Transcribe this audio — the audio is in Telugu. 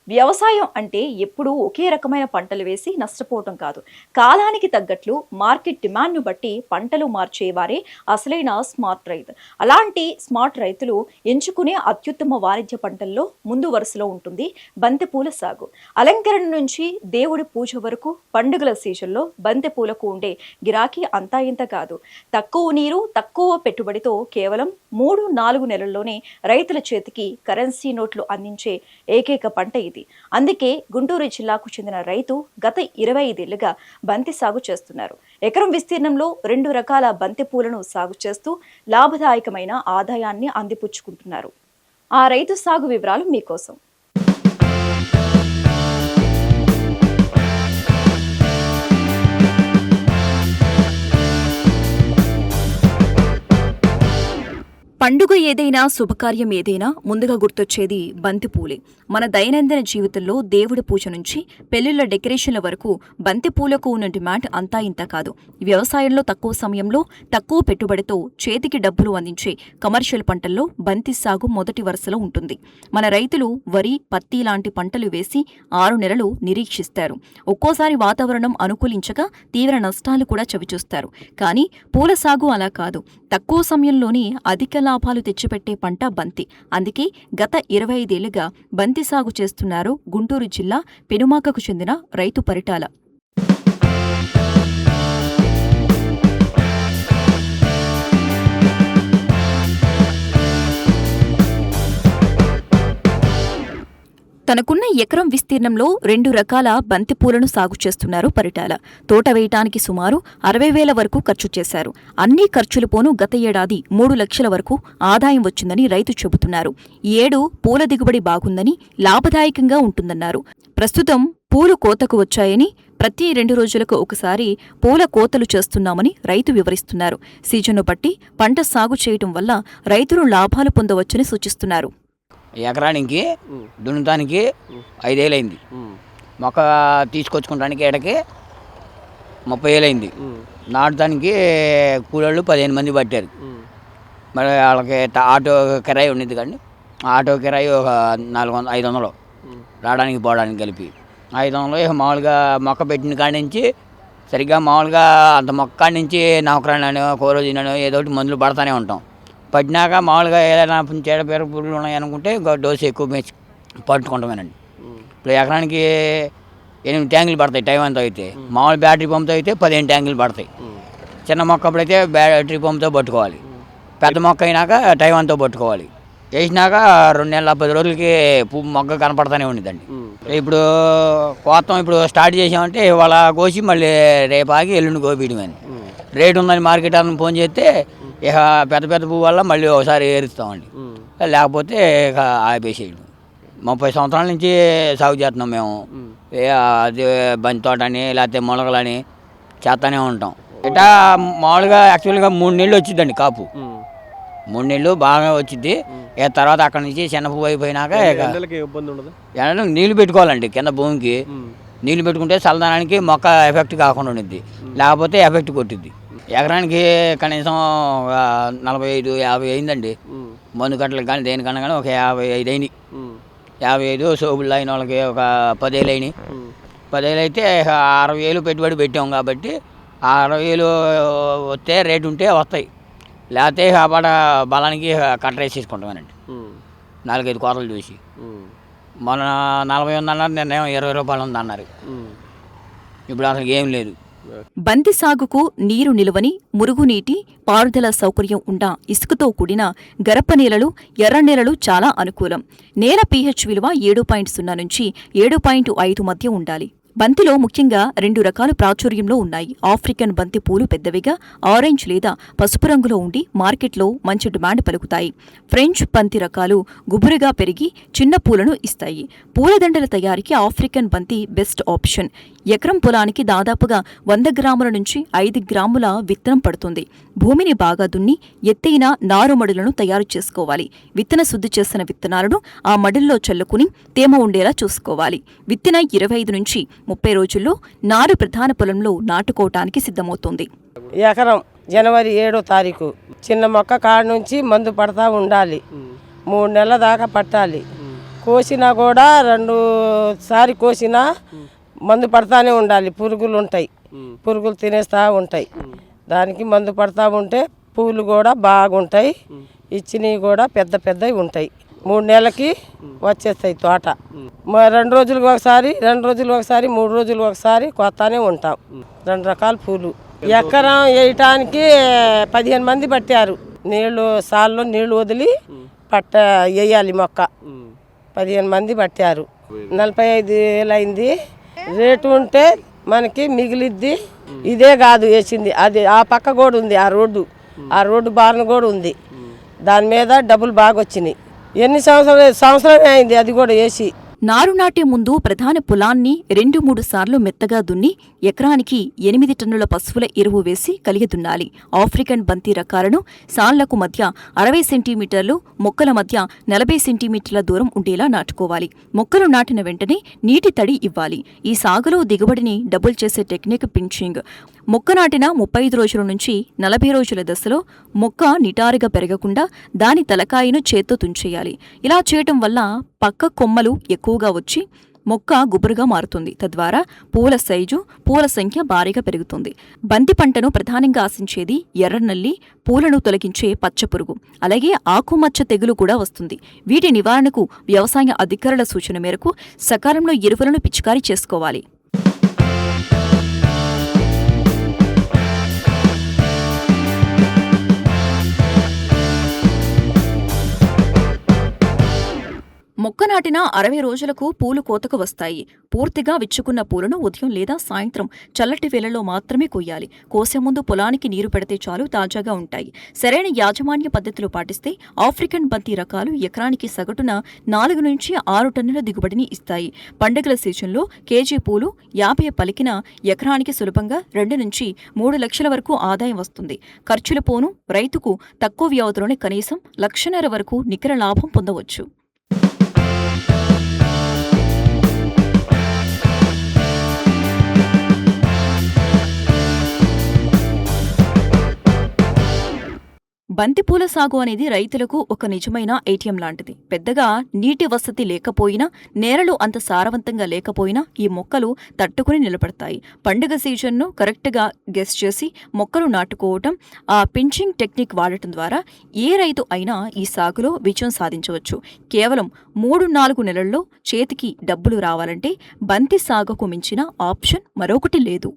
వ్యవసాయం అంటే ఎప్పుడూ ఒకే రకమైన పంటలు వేసి నష్టపోవటం కాదు. కాలానికి తగ్గట్లు మార్కెట్ డిమాండ్ను బట్టి పంటలు మార్చేవారే అసలైన స్మార్ట్ రైతు. అలాంటి స్మార్ట్ రైతులు ఎంచుకునే అత్యుత్తమ వాణిజ్య పంటల్లో ముందు వరుసలో ఉంటుంది బంతిపూల సాగు. అలంకరణ నుంచి దేవుడి పూజ వరకు పండుగల సీజన్లో బంతిపూలకు ఉండే గిరాకీ అంతా ఇంత కాదు. తక్కువ నీరు, తక్కువ పెట్టుబడితో కేవలం 3-4 నెలల్లోనే రైతుల చేతికి కరెన్సీ నోట్లు అందించే ఏకైక పంట ఇది. అందుకే గుంటూరు జిల్లాకు చెందిన రైతు గత 25 ఏళ్లుగా బంతి సాగు చేస్తున్నారు. ఎకరం విస్తీర్ణంలో 2 రకాల బంతి పూలను సాగు చేస్తూ లాభదాయకమైన ఆదాయాన్ని అందిపుచ్చుకుంటున్నారు. ఆ రైతు సాగు వివరాలు మీకోసం. పండుగ ఏదైనా, శుభకార్యం ఏదైనా ముందుగా గుర్తొచ్చేది బంతిపూలే. మన దైనందిన జీవితంలో దేవుడి పూజ నుంచి పెళ్లిళ్ల డెకరేషన్ల వరకు బంతిపూలకు ఉన్న డిమాండ్ అంతా ఇంత కాదు. వ్యవసాయంలో తక్కువ సమయంలో తక్కువ పెట్టుబడితో చేతికి డబ్బులు అందించే కమర్షియల్ పంటల్లో బంతి సాగు మొదటి వరుసలో ఉంటుంది. మన రైతులు వరి, పత్తి లాంటి పంటలు వేసి 6 నెలలు నిరీక్షిస్తారు. ఒక్కోసారి వాతావరణం అనుకూలించగా తీవ్ర నష్టాలు కూడా చవిచూస్తారు. కానీ పూల సాగు అలా కాదు. తక్కువ సమయంలోనే అధిక లాభాలు తెచ్చిపెట్టే పంట బంతి. అందుకే గత 25 ఏళ్లుగా బంతి సాగు చేస్తున్నారు గుంటూరు జిల్లా పెనుమాకకు చెందిన రైతు పరిటాల. తనకున్న ఎకరం విస్తీర్ణంలో 2 రకాల బంతిపూలను సాగు చేస్తున్నారు పరిటాల. తోట వేయటానికి సుమారు 60,000 వరకు ఖర్చు చేశారు. అన్ని ఖర్చులు పోను గత ఏడాది 3 లక్షల వరకు ఆదాయం వచ్చిందని రైతు చెబుతున్నారు. ఈ ఏడు పూల దిగుబడి బాగుందని, లాభదాయకంగా ఉంటుందన్నారు. ప్రస్తుతం పూలు కోతకు వచ్చాయని, ప్రతి 2 రోజులకు ఒకసారి పూల కోతలు చేస్తున్నామని రైతు వివరిస్తున్నారు. సీజన్ను బట్టి పంట సాగు చేయటం వల్ల రైతులు లాభాలు పొందవచ్చని సూచిస్తున్నారు. ఎకరానికి దున్నటానికి 5 ఏళ్ళు అయింది. మొక్క తీసుకొచ్చుకోవడానికి ఏటకి 30 ఏళ్ళు అయింది. నాటడానికి కూలోళ్ళు 15 మంది పట్టారు. మరి వాళ్ళకి ఆటో కిరాయి ఉండేది కానీ ఆటో కిరాయి ఒక 500 రావడానికి పోవడానికి కలిపి 500. మామూలుగా మొక్క పెట్టిన కాడి నుంచి సరిగ్గా మామూలుగా అంత మొక్క కాడి నుంచి నవకరానో కోరోజినో ఏదో ఒకటి మందులు పడతానే ఉంటాం. పట్టినాక మామూలుగా ఏదైనా చీడపీడ పురుగులు ఉన్నాయనుకుంటే ఇంకా డోసు ఎక్కువ మేసి పట్టుకుంటామేనండి. ఇప్పుడు ఎకరానికి 8 ట్యాంకులు పడతాయి టైం అంతా అయితే. మామూలు బ్యాటరీ పంపుతో అయితే 15 ట్యాంకులు పడతాయి. చిన్న మొక్క అప్పుడైతే బ్యాటరీ పంపుతో పట్టుకోవాలి. పెద్ద మొక్క అయినాక టైం అంతా పట్టుకోవాలి. వేసినాక 2 నెలల 10 రోజులకి మొక్క కనపడతానే ఉండేదండి. ఇప్పుడు కోతం ఇప్పుడు స్టార్ట్ చేసామంటే ఇవాళ కోసి మళ్ళీ రేపు ఆగి ఎల్లుండి కోపియడమని. రేటు ఉందని మార్కెట్ అని ఫోన్ చేస్తే ఇక పెద్ద పెద్ద పువ్వు వల్ల మళ్ళీ ఒకసారి ఏరుస్తామండి. లేకపోతే ఇక ఆపేసేయడం. 30 సంవత్సరాల నుంచి సాగు చేస్తున్నాం మేము. అది బంతి తోట అని లేకపోతే మొలకలని చేస్తూనే ఉంటాం. ఇట్లా మామూలుగా యాక్చువల్గా 3 నెలలు వచ్చిందండి కాపు. 3 నెలలు బాగా వచ్చింది. ఇక తర్వాత అక్కడ నుంచి చిన్న పువ్వు అయిపోయినాక ఇక నీళ్ళు పెట్టుకోవాలండి. కింద భూమికి నీళ్ళు పెట్టుకుంటే చల్లదనానికి మొక్క ఎఫెక్ట్ కాకుండా ఉండిద్ది. లేకపోతే ఎఫెక్ట్ కొట్టిద్ది. ఎకరానికి కనీసం 45-50 అయిందండి. మందు కట్టలకు కానీ దేనికన్నా కానీ ఒక 55 అయినాయి. 55 సోపులు అయిన వాళ్ళకి ఒక 10 ఏళ్ళు అయినాయి. 10 ఏళ్ళు అయితే 60,000 పెట్టుబడి పెట్టాం కాబట్టి 60,000 వస్తే రేటు ఉంటే వస్తాయి. లేకపోతే కాపాడ బలానికి కట్టరేసేసుకుంటామేనండి. 4-5 కోతలు చూసి. మొన్న 40 ఉందన్నారు, నిర్ణయం 20 రూపాయలు ఉందన్నారు. ఇప్పుడు అసలు ఏం లేదు. బంతి సాగుకు నీరు నిలువని, మురుగునీటి పారుదల సౌకర్యం ఉన్న ఇసుకతో కూడిన గరప నేలలు, ఎర్ర నేలలు చాలా అనుకూలం. నేల pH విలువ 7.0 నుంచి 7.5 మధ్య ఉండాలి. బంతిలో ముఖ్యంగా 2 రకాలు ప్రాచుర్యంలో ఉన్నాయి. ఆఫ్రికన్ బంతి పూలు పెద్దవిగా ఆరెంజ్ లేదా పసుపు రంగులో ఉండి మార్కెట్లో మంచి డిమాండ్ పలుకుతాయి. ఫ్రెంచ్ బంతి రకాలు గుబురుగా పెరిగి చిన్న పూలను ఇస్తాయి. పూలదండల తయారీకి ఆఫ్రికన్ బంతి బెస్ట్ ఆప్షన్. ఎకరం పొలానికి దాదాపుగా 100 గ్రాముల నుంచి 5 గ్రాముల విత్తనం పడుతుంది. భూమిని బాగా దున్ని ఎత్తైన నారుమడులను తయారు చేసుకోవాలి. విత్తన శుద్ధి చేసిన విత్తనాలను ఆ మడుల్లో చల్లుకుని తేమ ఉండేలా చూసుకోవాలి. విత్తిన 25 నుంచి 30 రోజుల్లో నారు ప్రధాన పొలంలో నాటుకోవటానికి సిద్ధమవుతుంది. ఎకరం జనవరి 7వ తారీఖు చిన్న మొక్క కాడ నుంచి మందు పడతా ఉండాలి. 3 నెలల దాకా పట్టాలి. కోసినా కూడా 2 సారి కోసినా మందు పడతానే ఉండాలి. పురుగులు ఉంటాయి, పురుగులు తినేస్తూ ఉంటాయి. దానికి మందు పడతా ఉంటే పూలు కూడా బాగుంటాయి, ఇచ్చినవి కూడా పెద్ద పెద్దవి ఉంటాయి. 3 నెలలకి వచ్చేస్తాయి తోట. 2 రోజులకు ఒకసారి, 2 రోజులకు ఒకసారి, 3 రోజులకు ఒకసారి కొత్తనే ఉంటాం. 2 రకాల పూలు. ఎకరం వేయటానికి 15 మంది పట్టారు. సాల్లో నీళ్లు వదిలి వేయాలి మొక్క. 15 మంది పట్టారు. 45,000 అయింది. రేటు ఉంటే మనకి మిగిలిద్ది. ఇదే కాదు వేసింది, అది ఆ పక్క కూడా ఉంది. ఆ రోడ్డు బారిన కూడా ఉంది. దాని మీద డబ్బులు బాగా వచ్చినాయి. ఎన్ని సంవత్సరమే అయింది అది కూడా వేసి. నారు నాటే ముందు ప్రధాన పొలాన్ని 2-3 సార్లు మెత్తగా దున్ని ఎకరానికి 8 టన్నుల పశువుల ఎరువు వేసి కలిగి దున్నాలి. ఆఫ్రికన్ బంతి రకాలను సాళ్లకు మధ్య 60 సెంటీమీటర్లు, మొక్కల మధ్య 40 సెంటీమీటర్ల దూరం ఉండేలా నాటుకోవాలి. మొక్కలు నాటిన వెంటనే నీటి తడి ఇవ్వాలి. ఈ సాగులో దిగుబడిని డబుల్ చేసే టెక్నిక్ పించింగ్. మొక్క నాటిన 35 రోజుల నుంచి 40 రోజుల దశలో మొక్క నిటారుగా పెరగకుండా దాని తలకాయను చేత్తో తుంచేయాలి. ఇలా చేయటం వల్ల పక్క కొమ్మలు ఎక్కువగా వచ్చి మొక్క గుబురుగా మారుతుంది. తద్వారా పూల సైజు, పూల సంఖ్య భారీగా పెరుగుతుంది. బంతి పంటను ప్రధానంగా ఆశించేది ఎర్రనల్లి, పూలను తొలగించే పచ్చపురుగు, అలాగే ఆకుమచ్చ తెగులు కూడా వస్తుంది. వీటి నివారణకు వ్యవసాయ అధికారుల సూచన మేరకు సకాలంలో ఎరువులను పిచికారీ చేసుకోవాలి. మొక్క నాటిన 60 రోజులకు పూలు కోతకు వస్తాయి. పూర్తిగా విచ్చుకున్న పూలను ఉదయం లేదా సాయంత్రం చల్లటి వేళల్లో మాత్రమే కొయ్యాలి. కోసే ముందు పొలానికి నీరు పెడితే చాలు, తాజాగా ఉంటాయి. సరైన యాజమాన్య పద్ధతులు పాటిస్తే ఆఫ్రికన్ బంతి రకాలు ఎకరానికి సగటున 4 నుంచి 6 టన్నుల దిగుబడిని ఇస్తాయి. పండుగల సీజన్లో కేజీ పూలు 50 పలికిన ఎకరానికి సులభంగా 2 నుంచి 3 లక్షల వరకు ఆదాయం వస్తుంది. ఖర్చుల పోను రైతుకు తక్కువ వ్యవధిలోనే కనీసం 1.5 లక్షల వరకు నికర లాభం పొందవచ్చు. బంతిపూల సాగు అనేది రైతులకు ఒక నిజమైన ఏటీఎం లాంటిది. పెద్దగా నీటి వసతి లేకపోయినా, నేలలు అంత సారవంతంగా లేకపోయినా ఈ మొక్కలు తట్టుకుని నిలబడతాయి. పండుగ సీజన్ను కరెక్ట్గా గెస్ చేసి మొక్కలు నాటుకోవటం, ఆ పించింగ్ టెక్నిక్ వాడటం ద్వారా ఏ రైతు అయినా ఈ సాగులో విజయం సాధించవచ్చు. కేవలం 3-4 నెలల్లో చేతికి డబ్బులు రావాలంటే బంతి సాగుకు మించిన ఆప్షన్ మరొకటి లేదు.